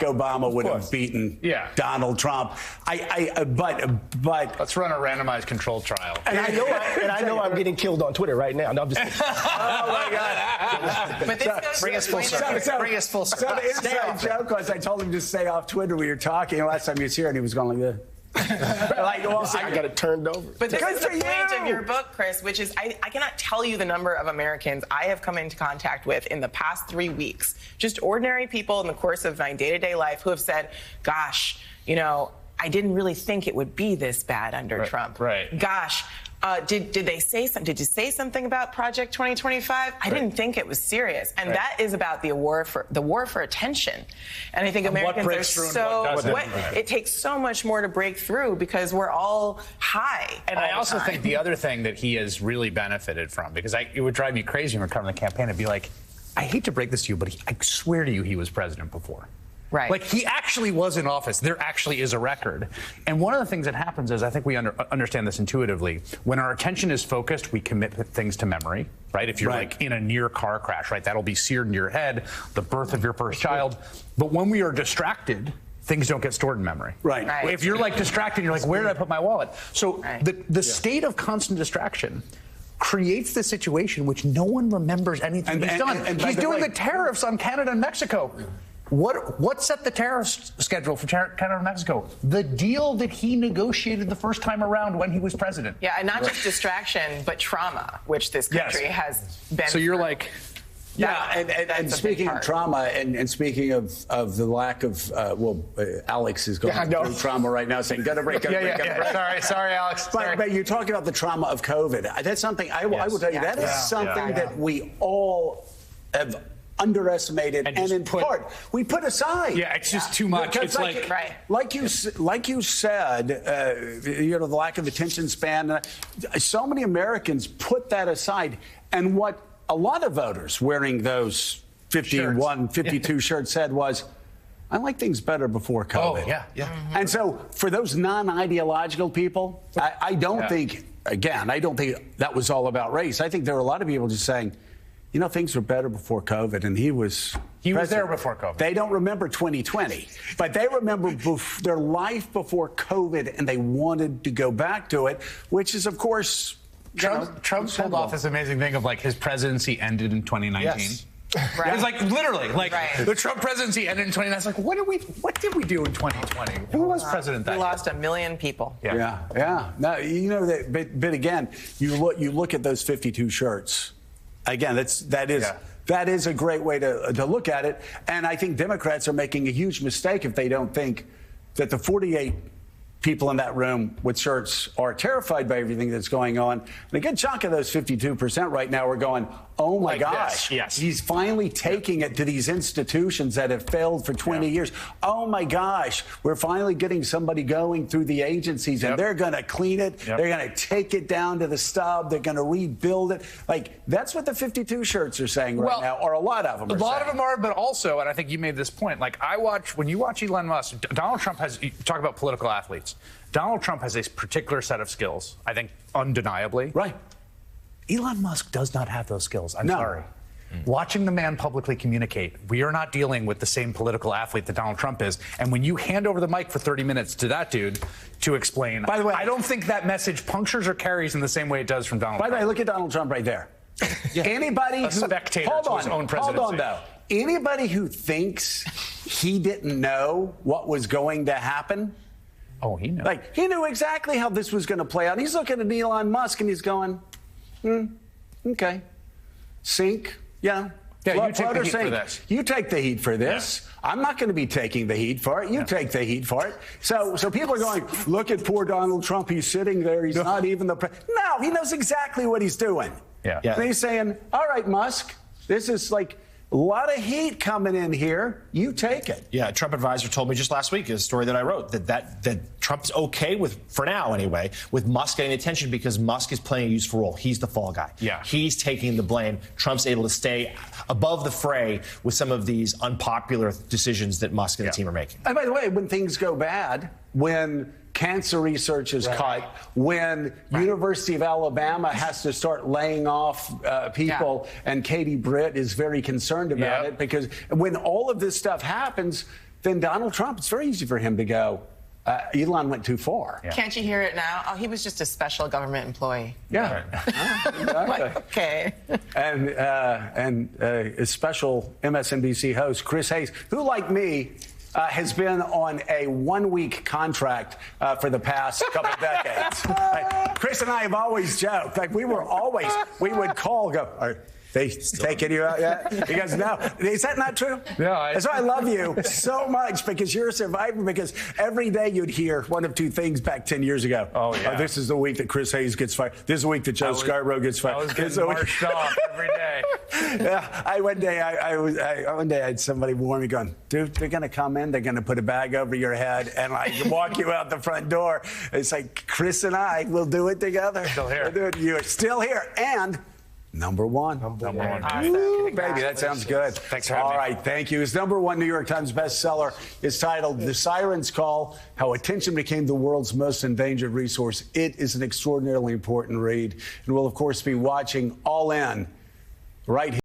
Obama would have beaten Donald Trump. But let's run a randomized controlled trial. And I know I'm getting killed on Twitter right now. No, I'm just kidding. Oh my God! But this bring us full circle. Bring us full circle. So the inside joke was I told him to stay off Twitter when you're talking. Last time he was here, and he was going like this. I got it turned over. But this is the point of your book, Chris, which is I cannot tell you the number of Americans I have come into contact with in the past 3 weeks, just ordinary people in the course of my day-to-day life who have said, gosh, I didn't really think it would be this bad under Trump. Right. Gosh, did they say something? Did you say something about Project 2025? I didn't think it was serious, and that is about the war for attention. And I think Americans are so. It takes so much more to break through because we're all high. And I also think the other thing that he has really benefited from, because it would drive me crazy when we're covering the campaign, I'd be like, I hate to break this to you, but I swear to you, he was president before. Right. Like, he actually was in office. There actually is a record. And one of the things that happens is, I think we understand this intuitively, when our attention is focused, we commit things to memory, right? If you're like in a near car crash, right, that'll be seared into your head, the birth of your first child. But when we are distracted, things don't get stored in memory. Right. If you're like distracted, you're like, where did I put my wallet? So the state of constant distraction creates the situation which no one remembers anything he's done. And he's doing the tariffs on Canada and Mexico. What set the tariff schedule for Canada and Mexico? The deal that he negotiated the first time around when he was president. Yeah, and not just distraction, but trauma, which this country has been. So you're like... and speaking of trauma, and speaking of the lack of, Alex is going through trauma right now, saying, gotta break. Sorry, Alex. But you're talking about the trauma of COVID. That's something, I will tell you, that is something that we all have underestimated, and in part we put aside. Yeah, it's just too much. Because like you said, the lack of attention span. So many Americans put that aside, and what a lot of voters wearing those 52 shirts said was, I like things better before COVID. Oh, yeah. Mm-hmm. And so for those non-ideological people, I don't think that was all about race. I think there were a lot of people just saying, things were better before COVID, and he was there before COVID. They don't remember 2020, but they remember their life before COVID, and they wanted to go back to it, which is, of course, Trump pulled off this amazing thing of like his presidency ended in 2019. Yes. Right. It's like literally, the Trump presidency ended in 2019. It's like, what did we do in 2020? Who was president that year? We lost 1 million people. Yeah. Now that, but again, you look at those 52 shirts. Again, that is a great way to look at it. And I think Democrats are making a huge mistake if they don't think that the 48 people in that room with shirts are terrified by everything that's going on. And a good chunk of those 52% right now are going, oh my gosh, he's finally taking it to these institutions that have failed for 20 years. Oh my gosh, we're finally getting somebody going through the agencies, and they're going to clean it. They're going to take it down to the stub. They're going to rebuild it. Like, that's what the 52 shirts are saying right now, or a lot of them are saying. A lot of them are, but also, and I think you made this point, like when you watch Elon Musk, Donald Trump you talk about political athletes. Donald Trump has a particular set of skills, I think, undeniably. Right. Elon Musk does not have those skills. I'm sorry. Watching the man publicly communicate, we are not dealing with the same political athlete that Donald Trump is. And when you hand over the mic for 30 minutes to that dude to explain, by the way, I don't think that message punctures or carries in the same way it does from Donald Trump. By the way, look at Donald Trump right there. Anybody a spectator to his own presidency. Hold on, though. Anybody who thinks he didn't know what was going to happen, oh, he knew. Like, he knew exactly how this was going to play out. He's looking at Elon Musk and he's going, okay. Sink, Yeah, you take the heat for this. You take the heat for this. Yeah. I'm not going to be taking the heat for it. You take the heat for it. So people are going, look at poor Donald Trump. He's sitting there. He's not even the president. No, he knows exactly what he's doing. Yeah. And he's saying, all right, Musk, this is like a lot of heat coming in here. You take it. Yeah, a Trump advisor told me just last week, a story that I wrote, that Trump's okay with, for now anyway, with Musk getting attention because Musk is playing a useful role. He's the fall guy. Yeah. He's taking the blame. Trump's able to stay above the fray with some of these unpopular decisions that Musk and the team are making. And by the way, when things go bad, when cancer research is cut, when University of Alabama has to start laying off people, and Katie Britt is very concerned about it, because when all of this stuff happens, then Donald Trump, it's very easy for him to go, Elon went too far. Yeah. Can't you hear it now? Oh, he was just a special government employee. Yeah. Exactly. Okay. And a special MSNBC host, Chris Hayes, who, like me, has been on a 1-week contract for the past couple decades. Chris and I have always joked, like we would call, go, are they taking you out yet? He goes, no. Is that not true? Yeah. That's why I love you so much, because you're a survivor, because every day you'd hear one of two things back 10 years ago. Oh, yeah. This is the week that Chris Hayes gets fired. This is the week that Joe Scarborough gets fired. I was getting marched off every day. Yeah, one day I had somebody warn me, going, dude, they're going to come in, they're going to put a bag over your head and like walk you out the front door. It's like Chris and I will do it together. Still here. You're still here, and number one. Number one. Ooh, baby, that sounds good. Thanks for having me. All right, thank you. His number one New York Times bestseller is titled "The Siren's Call: How Attention Became the World's Most Endangered Resource." It is an extraordinarily important read, and we'll of course be watching All In right here.